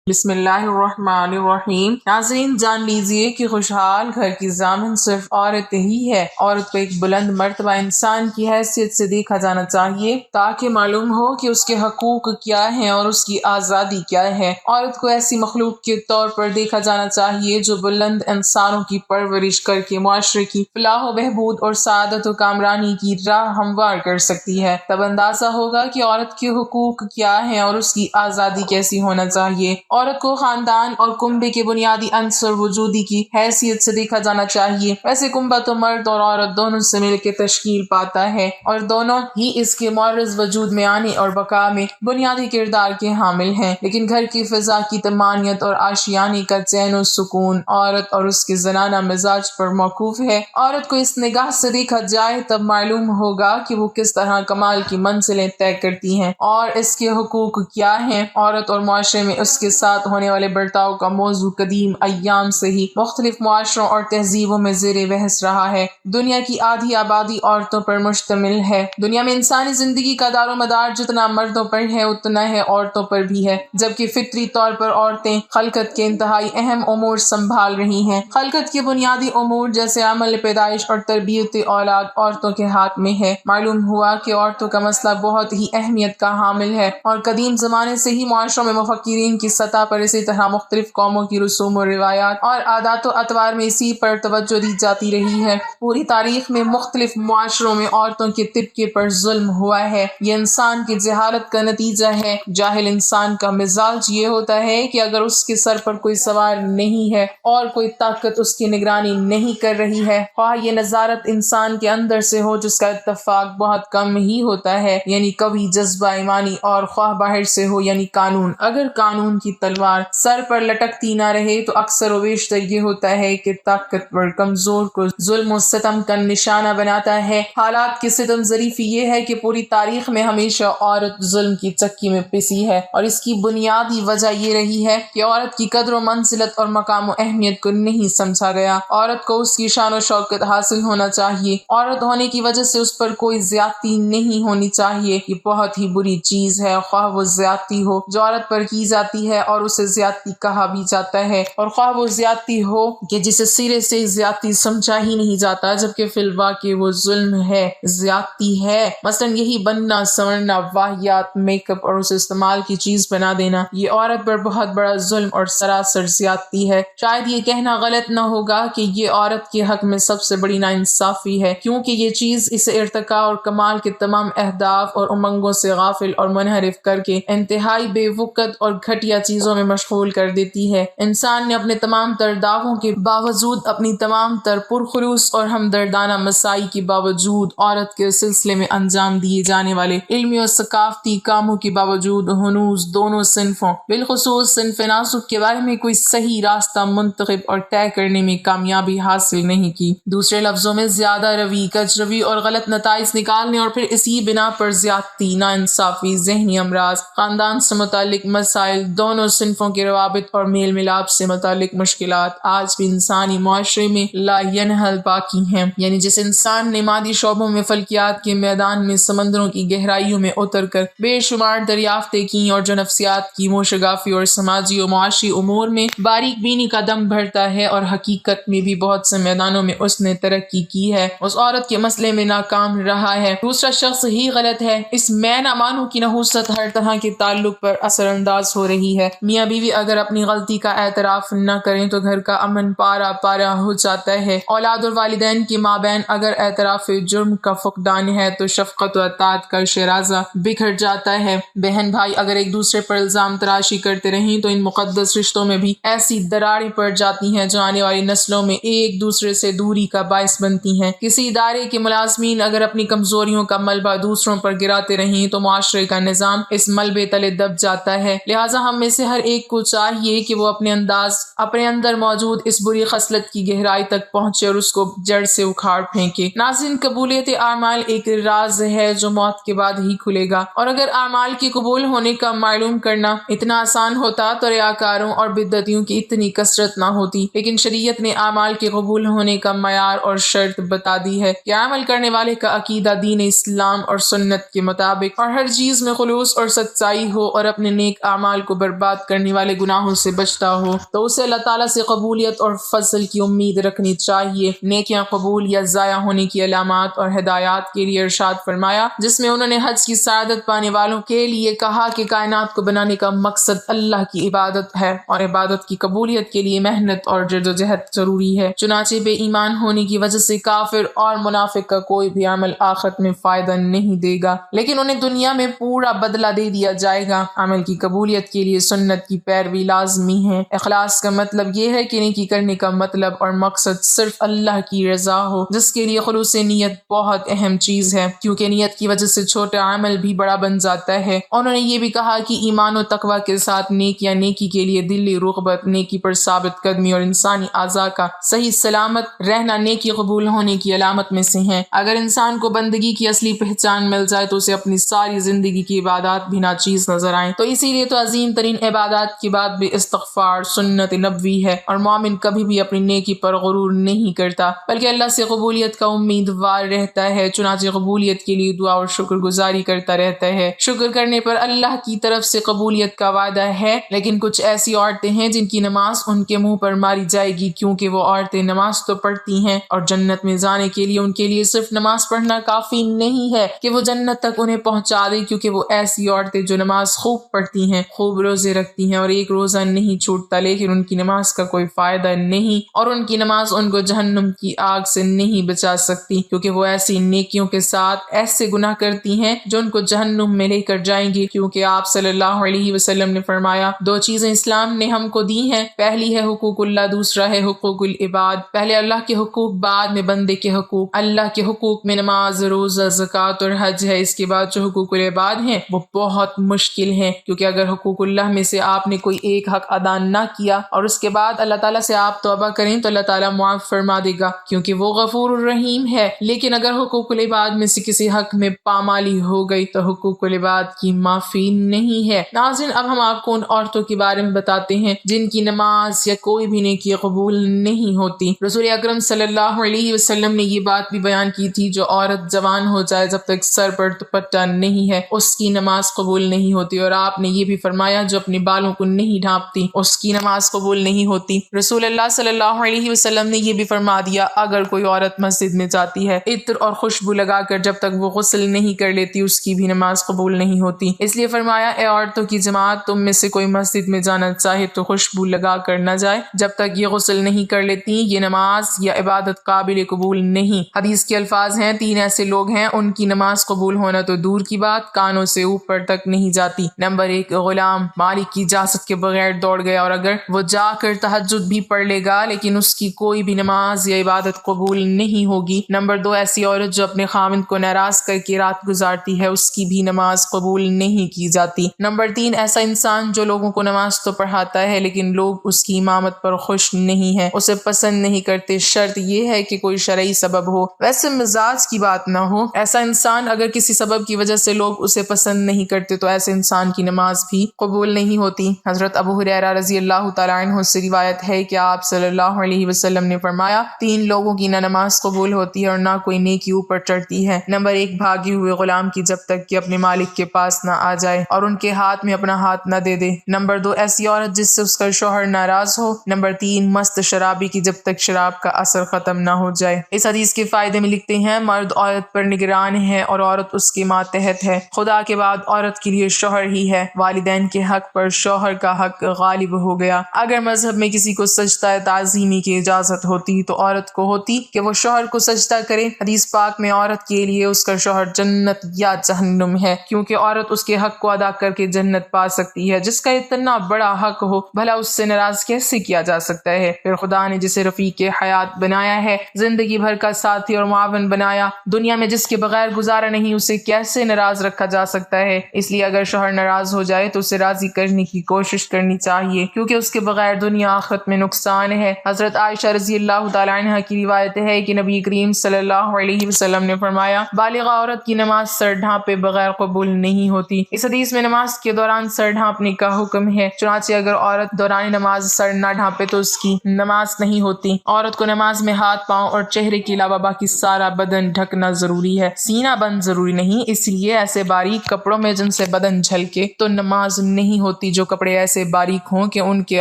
بسم اللہ الرحمن الرحیم۔ ناظرین، جان لیجئے کہ خوشحال گھر کی ضامن صرف عورت ہی ہے۔ عورت کو ایک بلند مرتبہ انسان کی حیثیت سے دیکھا جانا چاہیے تاکہ معلوم ہو کہ اس کے حقوق کیا ہیں اور اس کی آزادی کیا ہے۔ عورت کو ایسی مخلوق کے طور پر دیکھا جانا چاہیے جو بلند انسانوں کی پرورش کر کے معاشرے کی فلاح و بہبود اور سعادت و کامرانی کی راہ ہموار کر سکتی ہے۔ تب اندازہ ہوگا کہ عورت کے حقوق کیا ہیں اور اس کی آزادی کیسی ہونا چاہیے۔ عورت کو خاندان اور کنبے کے بنیادی عنصر وجودی کی حیثیت سے دیکھا جانا چاہیے۔ ویسے کنبہ تو مرد اور عورت دونوں سے مل کے تشکیل پاتا ہے اور دونوں ہی اس کے معرض وجود میں آنے اور بقا میں بنیادی کردار کے حامل ہیں، لیکن گھر کی فضا کی طمانینت اور آشیانے کا چین و سکون عورت اور اس کے زنانہ مزاج پر موقوف ہے۔ عورت کو اس نگاہ سے دیکھا جائے تب معلوم ہوگا کہ وہ کس طرح کمال کی منزلیں طے کرتی ہیں اور اس کے حقوق کیا ہیں۔ عورت اور معاشرے میں اس کے ساتھ ہونے والے برتاؤ کا موضوع قدیم ایام سے ہی مختلف معاشروں اور تہذیبوں میں زیر بحث رہا ہے۔ دنیا کی آدھی آبادی عورتوں پر مشتمل ہے۔ دنیا میں انسانی زندگی کا دار و مدار جتنا مردوں پر ہے اتنا ہے عورتوں پر بھی ہے، جبکہ فطری طور پر عورتیں خلقت کے انتہائی اہم امور سنبھال رہی ہیں۔ خلقت کے بنیادی امور جیسے عمل پیدائش اور تربیت اولاد عورتوں کے ہاتھ میں ہے۔ معلوم ہوا کہ عورتوں کا مسئلہ بہت ہی اہمیت کا حامل ہے اور قدیم زمانے سے ہی معاشروں میں مفکرین کی سطح پر اسی طرح مختلف قوموں کی رسوم و روایات اور عادات و اطوار میں اسی پر توجہ دی جاتی رہی ہے۔ پوری تاریخ میں مختلف معاشروں میں عورتوں کے طبقے پر ظلم ہوا ہے۔ یہ انسان کی جہالت کا نتیجہ ہے۔ جاہل انسان کا مزاج یہ ہوتا ہے کہ اگر اس کے سر پر کوئی سوار نہیں ہے اور کوئی طاقت اس کی نگرانی نہیں کر رہی ہے، خواہ یہ نظارت انسان کے اندر سے ہو جس کا اتفاق بہت کم ہی ہوتا ہے، یعنی کبھی جذبہ ایمانی، اور خواہ باہر سے ہو یعنی قانون۔ اگر قانون کی تلوار سر پر لٹکتی نہ رہے تو اکثر و بیشتر یہ ہوتا ہے کہ طاقتور کمزور کو ظلم و ستم کا نشانہ بناتا ہے۔ حالات کی ستم ظریفی یہ ہے کہ پوری تاریخ میں ہمیشہ عورت ظلم کی چکی میں پسی ہے اور اس کی بنیادی وجہ یہ رہی ہے کہ عورت کی قدر و منزلت اور مقام و اہمیت کو نہیں سمجھا گیا۔ عورت کو اس کی شان و شوکت حاصل ہونا چاہیے۔ عورت ہونے کی وجہ سے اس پر کوئی زیادتی نہیں ہونی چاہیے۔ یہ بہت ہی بری چیز ہے، خواہ وہ زیادتی ہو جو عورت پر کی جاتی ہے اور اسے زیادتی کہا بھی جاتا ہے، اور خواہ وہ زیادتی ہو کہ جسے سرے سے زیادتی سمجھا ہی نہیں جاتا، جبکہ فی الواقع وہ ظلم ہے، زیادتی ہے۔ مثلاً یہی بننا، سنورنا، واہیات، میک اپ اور اسے استعمال کی چیز بنا دینا، یہ عورت پر بہت بڑا ظلم اور سراسر زیادتی ہے۔ شاید یہ کہنا غلط نہ ہوگا کہ یہ عورت کے حق میں سب سے بڑی ناانصافی ہے، کیونکہ یہ چیز اسے ارتقاء اور کمال کے تمام اہداف اور امنگوں سے غافل اور منحرف کر کے انتہائی بے وقت اور گھٹیا چیزوں میں مشغول کر دیتی ہے۔ انسان نے اپنے تمام تر دعووں کے باوجود، اپنی تمام تر پرخلوص اور ہمدردانہ مساعی کے باوجود، عورت کے سلسلے میں انجام دیے جانے والے علمی اور ثقافتی کاموں کے باوجود ہنوز دونوں صنفوں، بالخصوص صنف ناسک کے بارے میں کوئی صحیح راستہ منتخب اور طے کرنے میں کامیابی حاصل نہیں کی۔ دوسرے لفظوں میں زیادہ روی، کج روی اور غلط نتائج نکالنے اور پھر اسی بنا پر زیادتی، ناانصافی، ذہنی امراض، خاندان سے متعلق مسائل، دونوں صنفوں کے روابط اور میل ملاپ سے متعلق مشکلات آج بھی انسانی معاشرے میں لا ینحل باقی ہیں۔ یعنی جس انسان نے مادی شعبوں میں فلکیات کے میدان میں سمندروں کی گہرائیوں میں اتر کر بے شمار دریافتیں کی اور جو نفسیات کی موشگافی اور سماجی و معاشی امور میں باریک بینی کا دم بھرتا ہے اور حقیقت میں بھی بہت سے میدانوں میں اس نے ترقی کی ہے، اس عورت کے مسئلے میں ناکام رہا ہے۔ دوسرا شخص ہی غلط ہے۔ اس میں نہ مانو کی نحوست ہر طرح کے تعلق پر اثر انداز ہو رہی ہے۔ میاں بیوی اگر اپنی غلطی کا اعتراف نہ کریں تو گھر کا امن پارا پارا ہو جاتا ہے۔ اولاد اور والدین کے مابین اگر اعتراف جرم کا فقدان ہے تو شفقت و اطاعت کا شیرازہ بکھر جاتا ہے۔ بہن بھائی اگر ایک دوسرے پر الزام تراشی کرتے رہیں تو ان مقدس رشتوں میں بھی ایسی دراڑیں پڑ جاتی ہیں جو آنے والی نسلوں میں ایک دوسرے سے دوری کا باعث بنتی ہیں۔ کسی ادارے کے ملازمین اگر اپنی کمزوریوں کا ملبہ دوسروں پر گراتے رہیں تو معاشرے کا نظام اس ملبے تلے دب جاتا ہے۔ لہٰذا ہم میں سے ہر ایک کو چاہیے کہ وہ اپنے اندر موجود اس بری خصلت کی گہرائی تک پہنچے اور اس کو جڑ سے اکھاڑ پھینکے۔ ناظرین، قبولیت اعمال ایک راز ہے جو موت کے بعد ہی کھلے گا، اور اگر اعمال کے قبول ہونے کا معلوم کرنا اتنا آسان ہوتا تو ریاکاروں اور بدعتیوں کی اتنی کثرت نہ ہوتی، لیکن شریعت نے اعمال کے قبول ہونے کا معیار اور شرط بتا دی ہے کہ عمل کرنے والے کا عقیدہ دین اسلام اور سنت کے مطابق اور ہر چیز میں خلوص اور سچائی ہو اور اپنے نیک اعمال کو برباد برباد کرنے والے گناہوں سے بچتا ہو تو اسے اللہ تعالیٰ سے قبولیت اور فضل کی امید رکھنی چاہیے۔ نیکیاں قبول یا ضائع ہونے کی علامات اور ہدایات کے لیے ارشاد فرمایا، جس میں انہوں نے حج کی سعادت پانے والوں کے لیے کہا کہ کائنات کو بنانے کا مقصد اللہ کی عبادت ہے اور عبادت کی قبولیت کے لیے محنت اور جدوجہد ضروری ہے۔ چنانچہ بے ایمان ہونے کی وجہ سے کافر اور منافق کا کوئی بھی عمل آخرت میں فائدہ نہیں دے گا، لیکن انہیں دنیا میں پورا بدلہ دے دیا جائے گا۔ عمل کی قبولیت کے لیے سنت کی پیروی لازمی ہے۔ اخلاص کا مطلب یہ ہے کہ نیکی کرنے کا مطلب اور مقصد صرف اللہ کی رضا ہو، جس کے لیے خلوص نیت بہت اہم چیز ہے، کیونکہ نیت کی وجہ سے چھوٹا عمل بھی بڑا بن جاتا ہے۔ انہوں نے یہ بھی کہا کہ ایمان و تقوی کے ساتھ نیکی کے لیے دلی رغبت، نیکی پر ثابت قدمی اور انسانی اعضاء کا صحیح سلامت رہنا نیکی قبول ہونے کی علامت میں سے ہیں۔ اگر انسان کو بندگی کی اصلی پہچان مل جائے تو اسے اپنی ساری زندگی کی عبادات بھی ناچیز نظر آئیں۔ تو اسی لیے تو عظیم ترین عبادات کی بات بھی استغفار سنت نبوی ہے، اور مومن کبھی بھی اپنی نیکی پر غرور نہیں کرتا بلکہ اللہ سے قبولیت کا امیدوار رہتا ہے۔ چنانچہ قبولیت کے لیے دعا اور شکر گزاری کرتا رہتا ہے۔ شکر کرنے پر اللہ کی طرف سے قبولیت کا وعدہ ہے، لیکن کچھ ایسی عورتیں ہیں جن کی نماز ان کے منہ پر ماری جائے گی، کیونکہ وہ عورتیں نماز تو پڑھتی ہیں اور جنت میں جانے کے لیے ان کے لیے صرف نماز پڑھنا کافی نہیں ہے کہ وہ جنت تک انہیں پہنچا دے، کیونکہ وہ ایسی عورتیں جو نماز خوب پڑھتی ہیں، خوب روزے رکھتی ہیں اور ایک روزہ نہیں چھوٹتا، لیکن ان کی نماز کا کوئی فائدہ نہیں اور ان کی نماز ان کو جہنم کی آگ سے نہیں بچا سکتی، کیونکہ وہ ایسی نیکیوں کے ساتھ ایسے گناہ کرتی ہیں جو ان کو جہنم میں لے کر جائیں گی۔ کیونکہ آپ صلی اللہ علیہ وسلم نے فرمایا، دو چیزیں اسلام نے ہم کو دی ہیں، پہلی ہے حقوق اللہ، دوسرا ہے حقوق العباد۔ پہلے اللہ کے حقوق، بعد میں بندے کے حقوق۔ اللہ کے حقوق میں نماز، روزہ، زکوٰۃ اور حج ہے۔ اس کے بعد جو حقوق العباد ہیں وہ بہت مشکل ہیں، کیونکہ اگر حقوق اللہ میں سے آپ نے کوئی ایک حق ادا نہ کیا اور اس کے بعد اللہ تعالیٰ سے آپ توبہ کریں تو اللہ تعالیٰ معاف فرما دے گا، کیونکہ وہ غفور الرحیم ہے۔ لیکن اگر حقوق العباد میں سے کسی حق میں پامالی ہو گئی تو حقوق العباد کی معافی نہیں ہے۔ ناظرین، اب ہم آپ کو ان عورتوں کے بارے میں بتاتے ہیں جن کی نماز یا کوئی بھی نیکی قبول نہیں ہوتی۔ رسول اکرم صلی اللہ علیہ وسلم نے یہ بات بھی بیان کی تھی، جو عورت جوان ہو جائے جب تک سر پر دوپٹہ نہیں ہے اس کی نماز قبول نہیں ہوتی، اور آپ نے یہ بھی فرمایا جو اپنے بالوں کو نہیں ڈھانپتی اس کی نماز قبول نہیں ہوتی۔ رسول اللہ صلی اللہ علیہ وسلم نے یہ بھی فرما دیا، اگر کوئی عورت مسجد میں جاتی ہے عطر اور خوشبو لگا کر جب تک وہ غسل نہیں کر لیتی اس کی بھی نماز قبول نہیں ہوتی۔ اس لیے فرمایا، اے عورتوں کی جماعت، تم میں سے کوئی مسجد میں جانا چاہے تو خوشبو لگا کر نہ جائے جب تک یہ غسل نہیں کر لیتی، یہ نماز یا عبادت قابل قبول نہیں۔ حدیث کے الفاظ ہیں، تین ایسے لوگ ہیں ان کی نماز قبول ہونا تو دور کی بات، کانوں سے اوپر تک نہیں جاتی۔ نمبر 1، غلام مالک کی اجازت کے بغیر دوڑ گیا، اور اگر وہ جا کر تہجد بھی پڑھ لے گا لیکن اس کی کوئی بھی نماز یا عبادت قبول نہیں ہوگی۔ نمبر 2، ایسی عورت جو اپنے خاوند کو ناراض کر کے رات گزارتی ہے، اس کی بھی نماز قبول نہیں کی جاتی۔ نمبر 3، ایسا انسان جو لوگوں کو نماز تو پڑھاتا ہے لیکن لوگ اس کی امامت پر خوش نہیں ہیں، اسے پسند نہیں کرتے، شرط یہ ہے کہ کوئی شرعی سبب ہو، ویسے مزاج کی بات نہ ہو۔ ایسا انسان اگر کسی سبب کی وجہ سے لوگ اسے پسند نہیں کرتے تو ایسے انسان کی نماز بھی قبول نہیں ہوتی۔ حضرت ابو ہریرہ رضی اللہ تعالیٰ عنہ سے روایت ہے کہ آپ صلی اللہ علیہ وسلم نے فرمایا، 3 لوگوں کی نہ نماز قبول ہوتی ہے اور نہ کوئی نیکی اوپر چڑھتی ہے۔ نمبر 1، بھاگے ہوئے غلام کی جب تک کہ اپنے مالک کے پاس نہ آ جائے اور ان کے ہاتھ میں اپنا ہاتھ نہ دے دے۔ نمبر 2، ایسی عورت جس سے اس کا شوہر ناراض ہو۔ نمبر 3، مست شرابی کی جب تک شراب کا اثر ختم نہ ہو جائے۔ اس حدیث کے فائدے میں لکھتے ہیں، مرد عورت پر نگران ہے اور عورت اس کے ماتحت ہے۔ خدا کے بعد عورت کے لیے شوہر ہی ہے۔ والدین کے حق پر شوہر کا حق غالب ہو گیا۔ اگر مذہب میں کسی کو سجدہ تعظیمی کی اجازت ہوتی تو عورت کو ہوتی کہ وہ شوہر کو سجدہ کرے۔ حدیث پاک میں عورت کے لیے اس کا شوہر جنت یا جہنم ہے، کیونکہ عورت اس کے حق کو ادا کر کے جنت پا سکتی ہے۔ جس کا اتنا بڑا حق ہو بھلا اس سے ناراض کیسے کیا جا سکتا ہے؟ پھر خدا نے جسے رفیق حیات بنایا ہے، زندگی بھر کا ساتھی اور معاون بنایا، دنیا میں جس کے بغیر گزارا نہیں، اسے کیسے ناراض رکھا جا سکتا ہے؟ اس لیے اگر شوہر ناراض ہو جائے تو اسے راضی کرنے کی کوشش کرنی چاہیے، کیونکہ اس کے بغیر دنیا آخرت میں نقصان ہے۔ حضرت عائشہ رضی اللہ تعالیٰ عنہ کی روایت ہے کہ نبی کریم صلی اللہ علیہ وسلم نے فرمایا، بالغ عورت کی نماز سر ڈھانپے بغیر قبول نہیں ہوتی۔ اس حدیث میں نماز کے دوران سر ڈھانپنے کا حکم ہے، چنانچہ اگر عورت دوران نماز سر نہ ڈھانپے تو اس کی نماز نہیں ہوتی۔ عورت کو نماز میں ہاتھ، پاؤں اور چہرے کے علاوہ باقی سارا بدن ڈھکنا ضروری ہے، سینہ بند ضروری نہیں۔ اس لیے ایسے باریک کپڑوں میں جن سے بدن جھلکے تو نماز نہیں ہوتی۔ ہوتی. جو کپڑے ایسے باریک ہوں کہ ان کے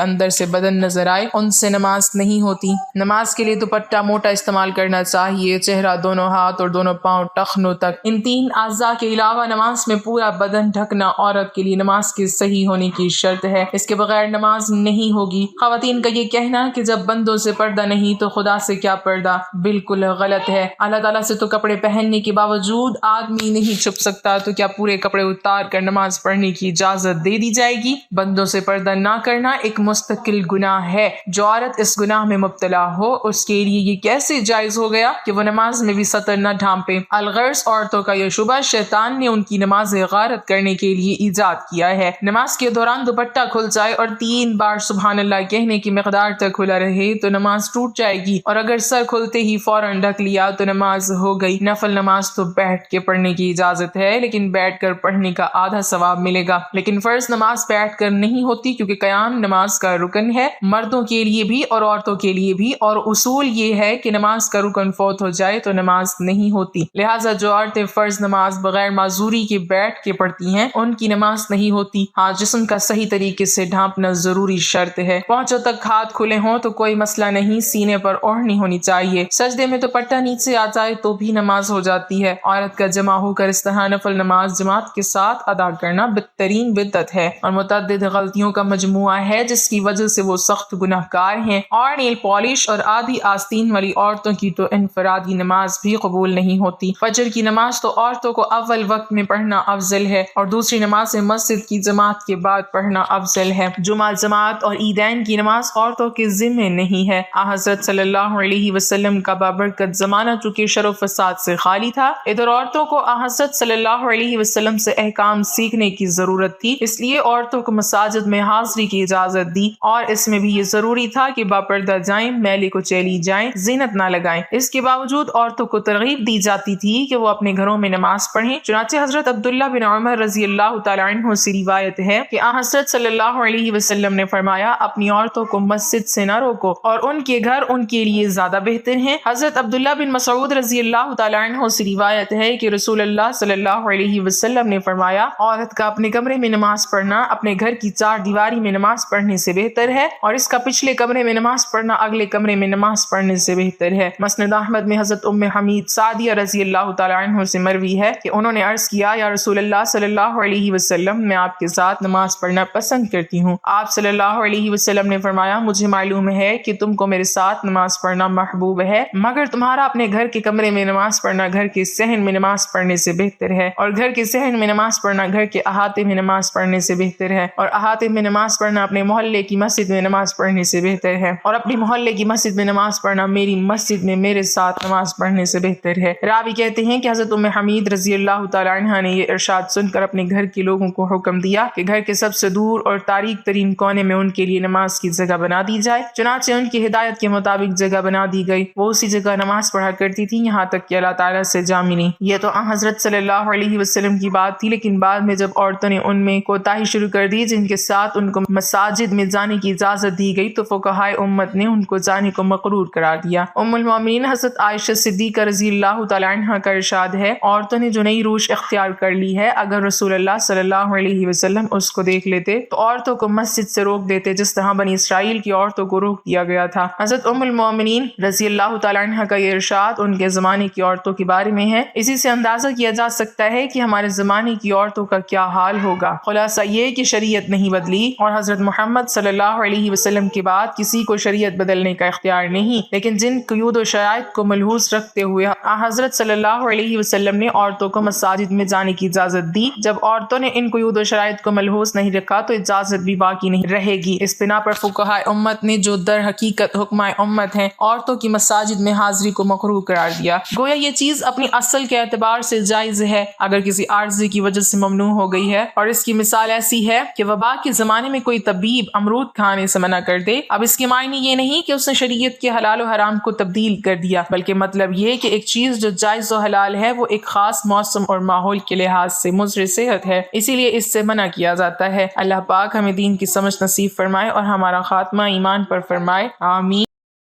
اندر سے بدن نظر آئے ان سے نماز نہیں ہوتی. نماز کے لیے دوپٹہ موٹا استعمال کرنا چاہیے. چہرہ، دونوں ہاتھ اور دونوں پاؤں ٹخنوں تک، ان 3 اعضاء کے علاوہ نماز میں پورا بدن ڈھکنا عورت کے لیے نماز کے صحیح ہونے کی شرط ہے. اس کے بغیر نماز نہیں ہوگی. خواتین کا یہ کہنا کہ جب بندوں سے پردہ نہیں تو خدا سے کیا پردہ، بالکل غلط ہے. اللہ تعالیٰ سے تو کپڑے پہننے کے باوجود آدمی نہیں چھپ سکتا، تو کیا پورے کپڑے اتار کر نماز پڑھنے کی اجازت دے دی جائے گی؟ بندوں سے پردہ نہ کرنا ایک مستقل گناہ ہے. جو عورت اس گناہ میں مبتلا ہو اس کے لیے یہ کیسے جائز ہو گیا کہ وہ نماز میں بھی سطر نہ ڈھانپے؟ الغرض عورتوں کا یہ شبہ شیطان نے ان کی نماز غارت کرنے کے لیے ایجاد کیا ہے. نماز کے دوران دوپٹہ کھل جائے اور 3 بار سبحان اللہ کہنے کی مقدار تک کھلا رہے تو نماز ٹوٹ جائے گی، اور اگر سر کھلتے ہی فوراً ڈھک لیا تو نماز ہو گئی. نفل نماز تو بیٹھ کے پڑھنے کی اجازت ہے، لیکن بیٹھ کر پڑھنے کا آدھا ثواب ملے گا. لیکن فرض نماز بیٹھ کر نہیں ہوتی کیونکہ قیام نماز کا رکن ہے، مردوں کے لیے بھی اور عورتوں کے لیے بھی، اور اصول یہ ہے کہ نماز کا رکن فوت ہو جائے تو نماز نہیں ہوتی. لہٰذا جو عورتیں فرض نماز بغیر معذوری کے بیٹھ کے پڑھتی ہیں ان کی نماز نہیں ہوتی. ہاں، جسم کا صحیح طریقے سے ڈھانپنا ضروری شرط ہے. پہنچوں تک ہاتھ کھلے ہوں تو کوئی مسئلہ نہیں، سینے پر اوڑھنی ہونی چاہیے. سجدے میں دوپٹہ نیچے آ جائے تو بھی نماز ہو جاتی ہے. عورت کا جمع ہو کر اس طرح نفل نماز جماعت کے ساتھ ادا کرنا بدترین بدعت ہے اور متعدد غلطیوں کا مجموعہ ہے جس کی وجہ سے وہ سخت گناہ گار ہیں. اور نیل پالش اور آدھی آستین والی عورتوں کی تو انفرادی نماز بھی قبول نہیں ہوتی. فجر کی نماز تو عورتوں کو اول وقت میں پڑھنا افضل ہے اور دوسری نماز مسجد کی جماعت کے بعد پڑھنا افضل ہے. جمعہ جماعت اور عیدین کی نماز عورتوں کے ذمہ نہیں ہے. حضرت صلی اللہ علیہ وسلم کا بابرکت زمانہ چونکہ شر و فساد سے خالی تھا، ادھر عورتوں کو حضرت صلی اللہ علیہ وسلم سے احکام سیکھنے کی ضرورت تھی، اس لیے عورتوں کو مساجد میں حاضری کی اجازت دی، اور اس میں بھی یہ ضروری تھا کہ باپردہ جائیں، میلے کو چیلی جائیں، زینت نہ لگائیں. اس کے باوجود عورتوں کو ترغیب دی جاتی تھی کہ وہ اپنے گھروں میں نماز پڑھیں. چنانچہ حضرت عبداللہ بن عمر رضی اللہ تعالی عنہ سے روایت ہے کہ حضرت صلی اللہ علیہ وسلم نے فرمایا اپنی عورتوں کو مسجد سے نہ روکو اور ان کے گھر ان کے لیے زیادہ بہتر ہیں. حضرت عبداللہ بن مسعود رضی اللہ تعالی عنہ سے روایت ہے کہ رسول اللہ صلی اللہ علیہ وسلم نے فرمایا عورت کا اپنے کمرے میں نماز پڑھنا اپنے گھر کی 4 دیواری میں نماز پڑھنے سے بہتر ہے، اور اس کا پچھلے کمرے میں نماز پڑھنا اگلے کمرے میں نماز پڑھنے سے بہتر ہے. مسند احمد میں حضرت ام حمید سعدیہ رضی اللہ تعالی عنہ سے مروی ہے کہ انہوں نے عرض کیا یا رسول اللہ صلی اللہ علیہ وسلم میں آپ کے ساتھ نماز پڑھنا پسند کرتی ہوں. آپ صلی اللہ علیہ وسلم نے فرمایا مجھے معلوم ہے کہ تم کو میرے ساتھ نماز پڑھنا محبوب ہے، مگر تمہارا اپنے گھر کے کمرے میں نماز پڑھنا گھر کے صحن میں نماز پڑھنے سے بہتر ہے، اور گھر کے صحن میں نماز پڑھنا گھر کے احاطے میں نماز پڑھنے سے بہتر ہے، اور احاطے میں نماز پڑھنا اپنے محلے کی مسجد میں نماز پڑھنے سے بہتر ہے، اور اپنی محلے کی مسجد میں نماز پڑھنا میری مسجد میں میرے ساتھ نماز پڑھنے سے بہتر ہے. راوی کہتے ہیں کہ حضرت ام حمید رضی اللہ تعالی عنہ نے یہ ارشاد سن کر اپنے گھر کے لوگوں کو حکم دیا کہ گھر کے سب سے دور اور تاریک ترین کونے میں ان کے لیے نماز کی جگہ بنا دی جائے. چنانچہ ان کی ہدایت کے مطابق جگہ بنا دی گئی. وہ اسی جگہ نماز پڑھا کرتی تھی یہاں تک کہ اللہ تعالیٰ سے جا ملی. یہ تو حضرت صلی اللہ علیہ وسلم کی بات تھی، لیکن بعد میں جب عورتوں نے ان میں کوتاہی شروع کر دی جن کے ساتھ ان کو مساجد میں جانے کی اجازت دی گئی تو فقہائے امت نے ان کو جانے کو مقرور قرار دیا. ام المومنین حضرت عائشہ صدیقہ رضی اللہ تعالی عنہا کا ارشاد ہے عورتوں نے جو نئی روش اختیار کر لی ہے اگر رسول اللہ صلی اللہ علیہ وسلم اس کو دیکھ لیتے تو عورتوں کو مسجد سے روک دیتے جس طرح بنی اسرائیل کی عورتوں کو روک دیا گیا تھا. حضرت ام المومنین رضی اللہ تعالی عنہا کا یہ ارشاد ان کے زمانے کی عورتوں کے بارے میں ہے. اسی سے اندازہ کیا جا سکتا ہے کہ ہمارے زمانے کی عورتوں کا کیا حال ہوگا. خلاصہ یہ کہ شریعت نہیں بدلی اور حضرت محمد صلی اللہ علیہ وسلم کے بعد کسی کو شریعت بدلنے کا اختیار نہیں، لیکن جن قیود و شرائط کو ملحوظ رکھتے ہوئے حضرت صلی اللہ علیہ وسلم نے عورتوں کو مساجد میں جانے کی اجازت دی. جب عورتوں نے ان قیود و شرائط کو ملحوظ نہیں رکھا تو اجازت بھی باقی نہیں رہے گی. اس بنا پر فقہائے امت نے جو در حقیقت حکمائے امت ہیں عورتوں کی مساجد میں حاضری کو مکروہ قرار دیا. گویا یہ چیز اپنی اصل کے اعتبار سے جائز ہے اگر کسی عارضی کی وجہ سے ممنوع ہو گئی ہے، اور اس کی مثال ایسی ہے کہ وبا کے زمانے میں کوئی طبیب امرود کھانے سے منع کر دے. اب اس کے معنی یہ نہیں کہ اس نے شریعت کے حلال و حرام کو تبدیل کر دیا، بلکہ مطلب یہ کہ ایک چیز جو جائز و حلال ہے وہ ایک خاص موسم اور ماحول کے لحاظ سے مضر صحت ہے، اسی لیے اس سے منع کیا جاتا ہے. اللہ پاک ہمیں دین کی سمجھ نصیب فرمائے اور ہمارا خاتمہ ایمان پر فرمائے. آمین.